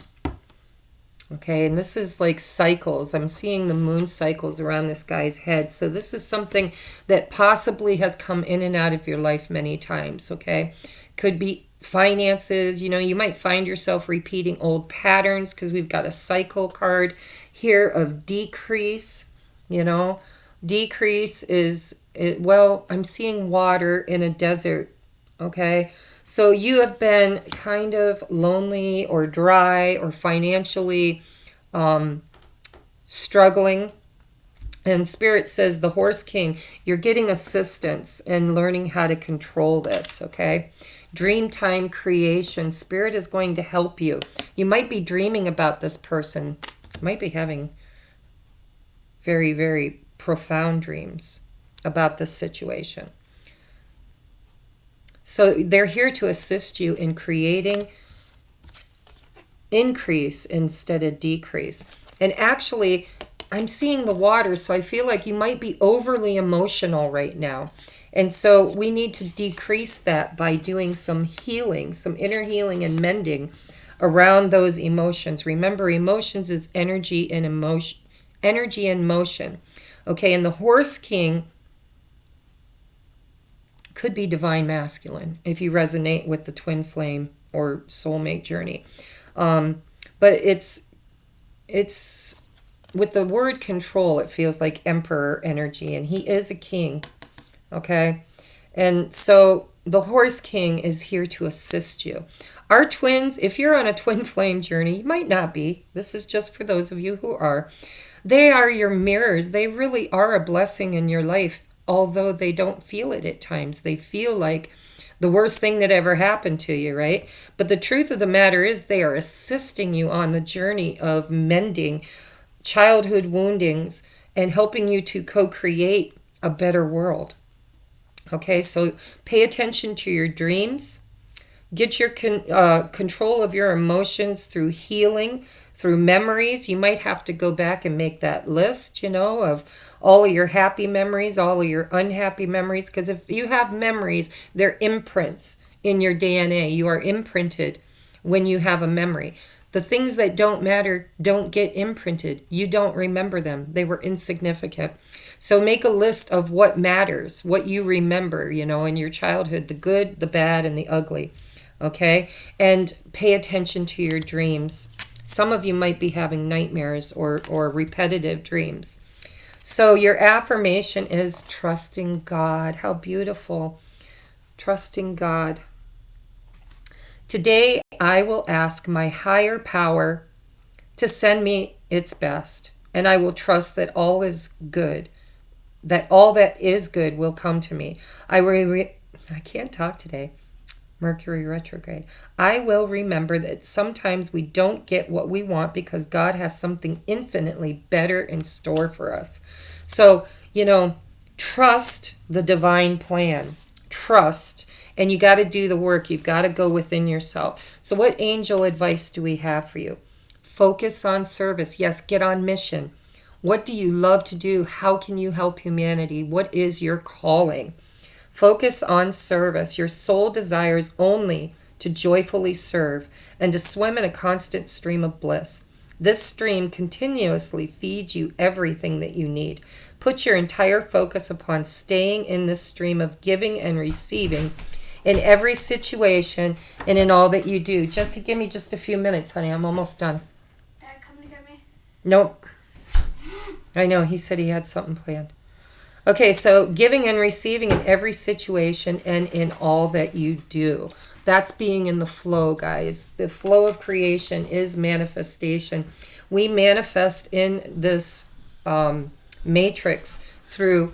Okay, and this is like cycles. I'm seeing the moon cycles around this guy's head. So this is something that possibly has come in and out of your life many times, okay? Could be finances. You might find yourself repeating old patterns because we've got a cycle card here of decrease. Decrease is, I'm seeing water in a desert, okay? So you have been kind of lonely or dry or financially struggling. And Spirit says the Horse King, you're getting assistance and learning how to control this, okay? Dreamtime creation. Spirit is going to help you. You might be dreaming about this person. You might be having very, very profound dreams about this situation. So they're here to assist you in creating increase instead of decrease. And actually, I'm seeing the water, so I feel like you might be overly emotional right now. And so we need to decrease that by doing some healing, some inner healing and mending around those emotions. Remember, emotions is energy and emotion, Okay, and the Horse King could be divine masculine if you resonate with the twin flame or soulmate journey. But it's with the word control, it feels like emperor energy, and he is a king. Okay? And so the horse king is here to assist you. Our twins, if you're on a twin flame journey, you might not be. This is just for those of you who are. They are your mirrors. They really are a blessing in your life, although they don't feel it at times. They feel like the worst thing that ever happened to you, right? But the truth of the matter is they are assisting you on the journey of mending childhood woundings and helping you to co-create a better world. Okay, so pay attention to your dreams. Get your control of your emotions through healing, through memories. You might have to go back and make that list, of all of your happy memories, all of your unhappy memories. Because if you have memories, they're imprints in your DNA. You are imprinted when you have a memory. The things that don't matter don't get imprinted. You don't remember them. They were insignificant. So make a list of what matters, what you remember, in your childhood, the good, the bad, and the ugly. Okay? And pay attention to your dreams. Some of you might be having nightmares or repetitive dreams. So your affirmation is trusting God. How beautiful. Trusting God. Today, I will ask my higher power to send me its best. And I will trust that all is good. That all that is good will come to me. I can't talk today. Mercury retrograde. I will remember that sometimes we don't get what we want because God has something infinitely better in store for us. So, trust the divine plan. Trust. And you got to do the work. You've got to go within yourself. So what angel advice do we have for you? Focus on service. Yes, get on mission. What do you love to do? How can you help humanity? What is your calling? Focus on service. Your soul desires only to joyfully serve and to swim in a constant stream of bliss. This stream continuously feeds you everything that you need. Put your entire focus upon staying in this stream of giving and receiving in every situation and in all that you do. Jesse, give me just a few minutes, honey. I'm almost done. Dad, coming to get me? Nope. I know, he said he had something planned. Okay, so giving and receiving in every situation and in all that you do. That's being in the flow, guys. The flow of creation is manifestation. We manifest in this matrix through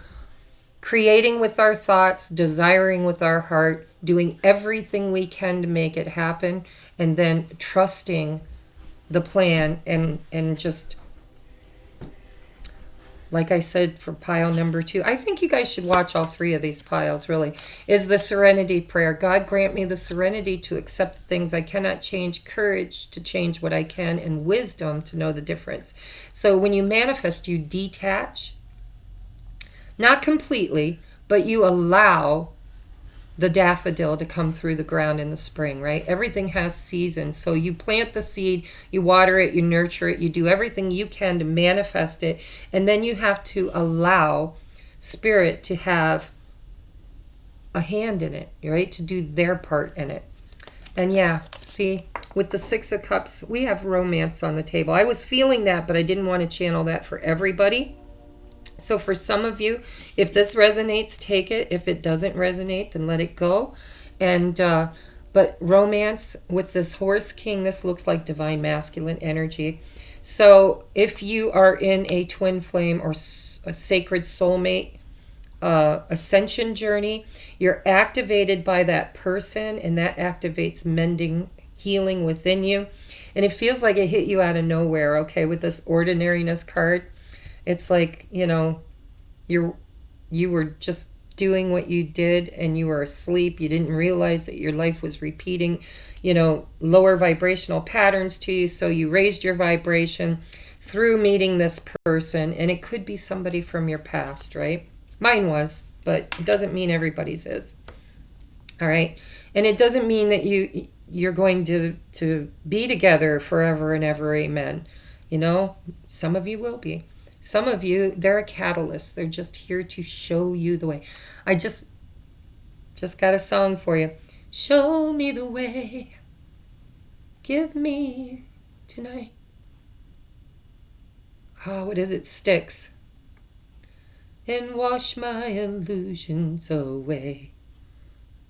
creating with our thoughts, desiring with our heart, doing everything we can to make it happen, and then trusting the plan and just... Like I said, for pile number 2, I think you guys should watch all 3 of these piles, really, is the Serenity Prayer. God grant me the serenity to accept the things I cannot change, courage to change what I can, and wisdom to know the difference. So when you manifest, you detach, not completely, but you allow the daffodil to come through the ground in the spring, right? Everything has seasons. So you plant the seed, you water it, you nurture it, you do everything you can to manifest it. And then you have to allow Spirit to have a hand in it, right? To do their part in it. And yeah, see, with the 6 of Cups, we have romance on the table. I was feeling that, but I didn't want to channel that for everybody. So for some of you, if this resonates, take it. If it doesn't resonate, then let it go. And but romance with this horse king, this looks like divine masculine energy. So if you are in a twin flame or a sacred soulmate ascension journey, you're activated by that person, and that activates mending, healing within you. And it feels like it hit you out of nowhere, okay, with this ordinariness card. It's like, you were just doing what you did and you were asleep. You didn't realize that your life was repeating, lower vibrational patterns to you. So you raised your vibration through meeting this person, and it could be somebody from your past, right? Mine was, but it doesn't mean everybody's is. All right. And it doesn't mean that you're going to be together forever and ever. Amen. Some of you will be. Some of you, they're a catalyst. They're just here to show you the way. I just Just got a song for you. Show me the way. Give me tonight. Oh, what is it? Sticks. And wash my illusions away.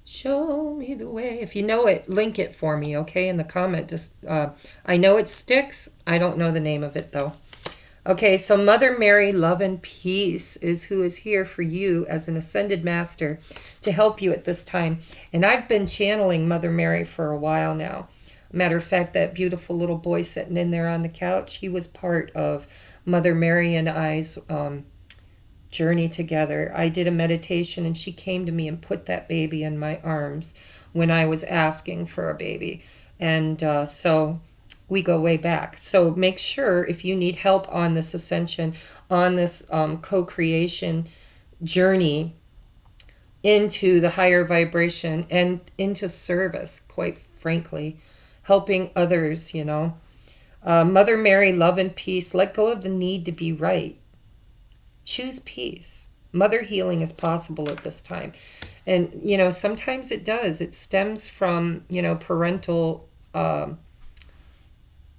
Show me the way. If you know it, link it for me, okay, in the comment. Just I know it Sticks. I don't know the name of it, though. Okay, so Mother Mary, love and peace, is who is here for you as an ascended master to help you at this time. And I've been channeling Mother Mary for a while now. Matter of fact, that beautiful little boy sitting in there on the couch, he was part of Mother Mary and I's journey together. I did a meditation and she came to me and put that baby in my arms when I was asking for a baby. And so we go way back. So make sure if you need help on this ascension, on this co-creation journey into the higher vibration and into service, quite frankly, helping others, Mother Mary, love and peace. Let go of the need to be right. Choose peace. Mother healing is possible at this time. And, sometimes it does. It stems from, parental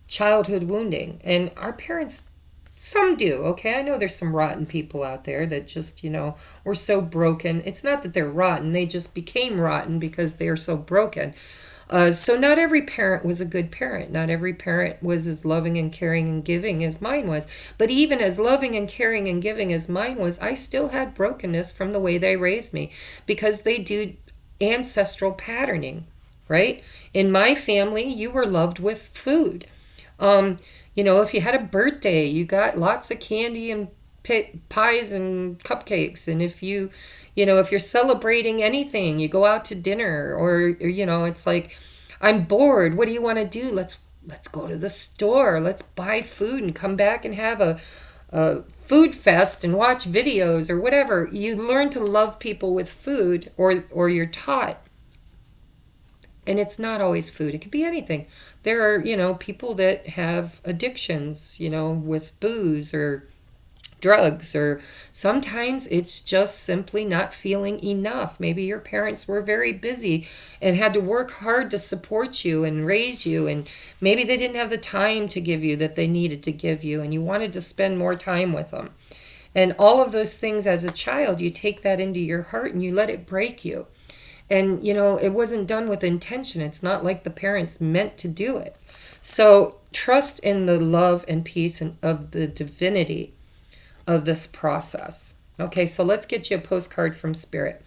childhood wounding. And our parents, some do, okay? I know there's some rotten people out there that just, were so broken. It's not that they're rotten. They just became rotten because they are so broken. So not every parent was a good parent. Not every parent was as loving and caring and giving as mine was. But even as loving and caring and giving as mine was, I still had brokenness from the way they raised me because they do ancestral patterning, right? In my family, you were loved with food. If you had a birthday, you got lots of candy and pies and cupcakes. And if if you're celebrating anything, you go out to dinner or it's like, I'm bored. What do you want to do? Let's go to the store. Let's buy food and come back and have a food fest and watch videos or whatever. You learn to love people with food or you're taught. And it's not always food. It could be anything. There are, people that have addictions, with booze or drugs, or sometimes it's just simply not feeling enough. Maybe your parents were very busy and had to work hard to support you and raise you, and maybe they didn't have the time to give you that they needed to give you, and you wanted to spend more time with them. And all of those things as a child, you take that into your heart and you let it break you. And, it wasn't done with intention. It's not like the parents meant to do it. So trust in the love and peace and of the divinity of this process. Okay, so let's get you a postcard from Spirit.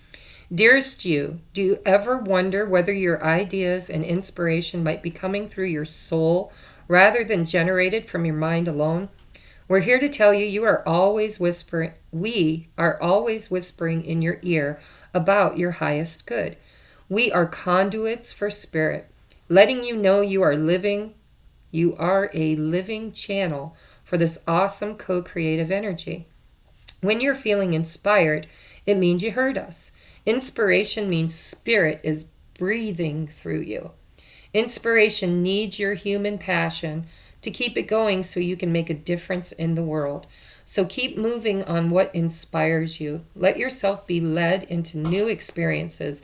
Dearest you, do you ever wonder whether your ideas and inspiration might be coming through your soul rather than generated from your mind alone? We're here to tell you we are always whispering in your ear about your highest good. We are conduits for Spirit, letting you know you are a living channel for this awesome co-creative energy. When you're feeling inspired, it means you heard us. Inspiration means Spirit is breathing through you. Inspiration needs your human passion to keep it going so you can make a difference in the world. So keep moving on what inspires you. Let yourself be led into new experiences.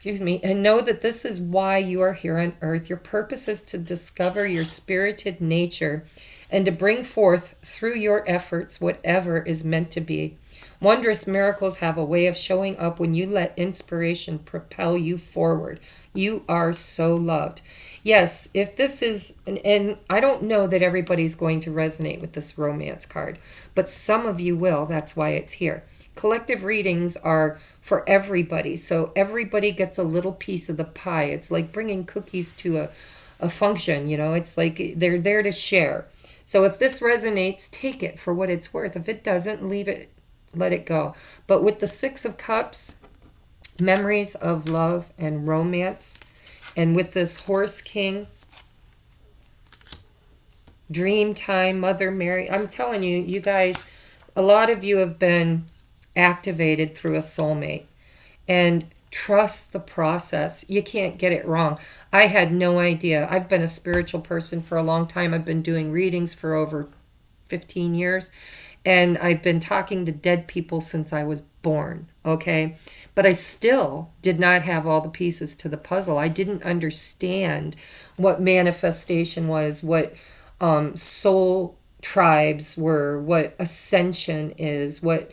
And know that this is why you are here on earth. Your purpose is to discover your spirited nature and to bring forth through your efforts whatever is meant to be. Wondrous miracles have a way of showing up when you let inspiration propel you forward. You are so loved. Yes, if this is, and I don't know that everybody's going to resonate with this romance card, but some of you will. That's why it's here. Collective readings are for everybody, so everybody gets a little piece of the pie. It's like bringing cookies to a function, it's like they're there to share. So if this resonates, take it for what it's worth. If it doesn't, leave it, let it go. But with the Six of Cups, memories of love and romance, and with this Horse King, dream time, Mother Mary, I'm telling you, you guys, a lot of you have been activated through a soulmate. And trust the process. You can't get it wrong. I had no idea. I've been a spiritual person for a long time. I've been doing readings for over 15 years. And I've been talking to dead people since I was born, okay? But I still did not have all the pieces to the puzzle. I didn't understand what manifestation was, what soul tribes were, what ascension is, what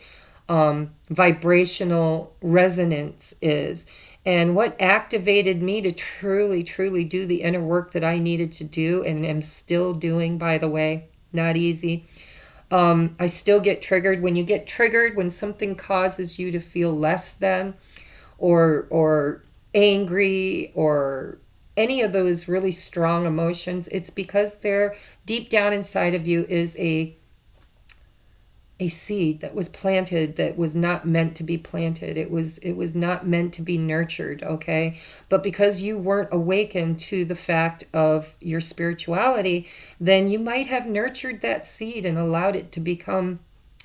vibrational resonance is, and what activated me to truly, truly do the inner work that I needed to do and am still doing, by the way. Not easy. I still get triggered. When you get triggered, when something causes you to feel less than, or angry, or any of those really strong emotions, it's because they're deep down inside of you is a seed that was planted that was not meant to be planted. It was not meant to be nurtured, okay? But because you weren't awakened to the fact of your spirituality, then you might have nurtured that seed and allowed it to become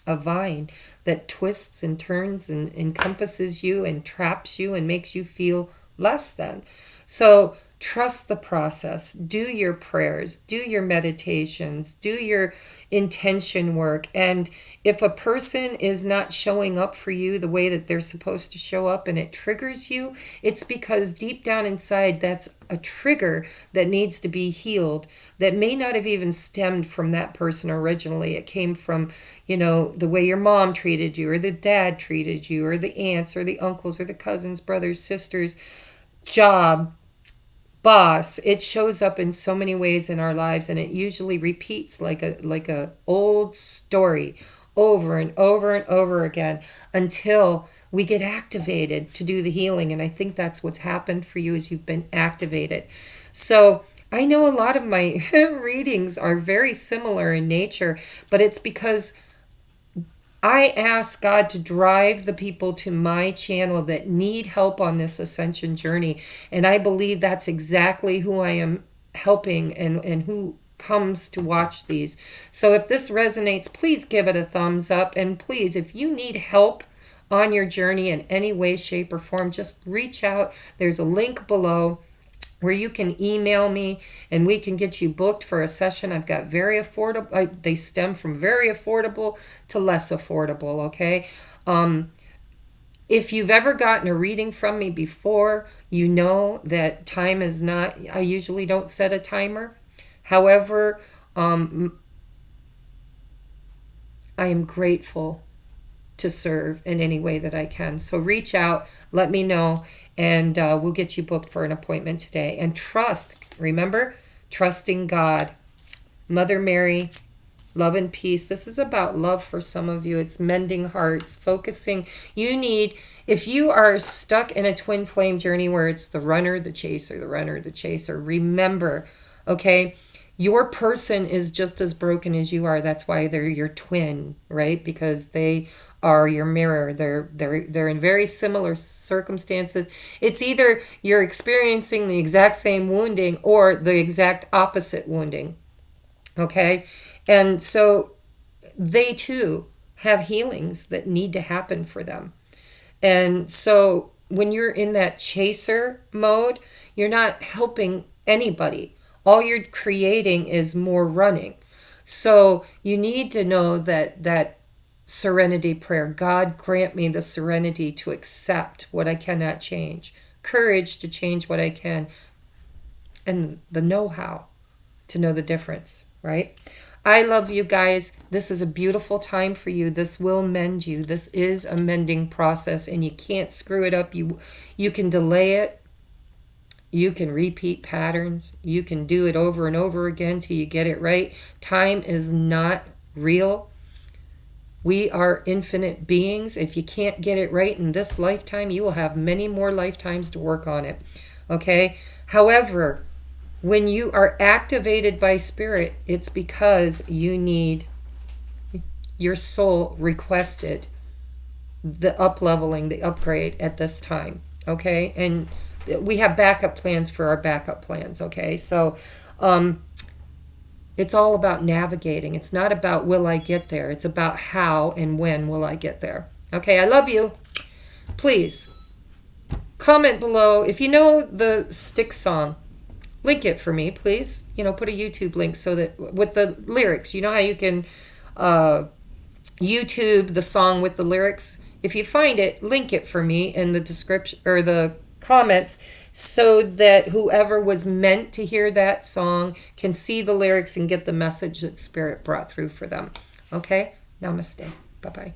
a vine that twists and turns and encompasses you and traps you and makes you feel less than. So trust the process. Do your prayers, do your meditations, do your intention work. And if a person is not showing up for you the way that they're supposed to show up and it triggers you, it's because deep down inside that's a trigger that needs to be healed, that may not have even stemmed from that person originally. It came from, the way your mom treated you, or the dad treated you, or the aunts or the uncles or the cousins, brothers, sisters, job, boss. It shows up in so many ways in our lives, and it usually repeats like a old story over and over and over again until we get activated to do the healing. And I think that's what's happened for you, is you've been activated. So I know a lot of my readings are very similar in nature, but it's because I ask God to drive the people to my channel that need help on this ascension journey. And I believe that's exactly who I am helping and who comes to watch these. So if this resonates, please give it a thumbs up. And please, if you need help on your journey in any way, shape, or form, just reach out. There's a link below where you can email me and we can get you booked for a session. I've got very affordable, they stem from very affordable to less affordable, okay? If you've ever gotten a reading from me before, you know that time is not, I usually don't set a timer. However, I am grateful to serve in any way that I can. So reach out, let me know, and we'll get you booked for an appointment today. And trust, remember, trusting God. Mother Mary, love and peace. This is about love for some of you. It's mending hearts, focusing. If you are stuck in a twin flame journey where it's the runner, the chaser, the runner, the chaser, remember, okay, your person is just as broken as you are. That's why they're your twin, right? Because they are your mirror. They're in very similar circumstances. It's either you're experiencing the exact same wounding or the exact opposite wounding. Okay? And so they too have healings that need to happen for them. And so when you're in that chaser mode, you're not helping anybody. All you're creating is more running. So you need to know that serenity prayer. God, grant me the serenity to accept what I cannot change, courage to change what I can, and the know-how to know the difference, right? I love you guys. This is a beautiful time for you. This will mend you. This is a mending process, and you can't screw it up. You can delay it. You can repeat patterns. You can do it over and over again till you get it right. Time is not real. We are infinite beings. If you can't get it right in this lifetime, you will have many more lifetimes to work on it. Okay? However, when you are activated by spirit, it's because your soul requested the up-leveling, the upgrade at this time. Okay? And we have backup plans for our backup plans. Okay? So, it's all about navigating. It's not about will I get there. It's about how and when will I get there. Okay, I love you. Please, comment below. If you know the Stick song, link it for me, please. Put a YouTube link so that with the lyrics. You know how you can YouTube the song with the lyrics? if you find it, link it for me in the description or the comments so that whoever was meant to hear that song can see the lyrics and get the message that Spirit brought through for them. Okay? Namaste. Bye-bye.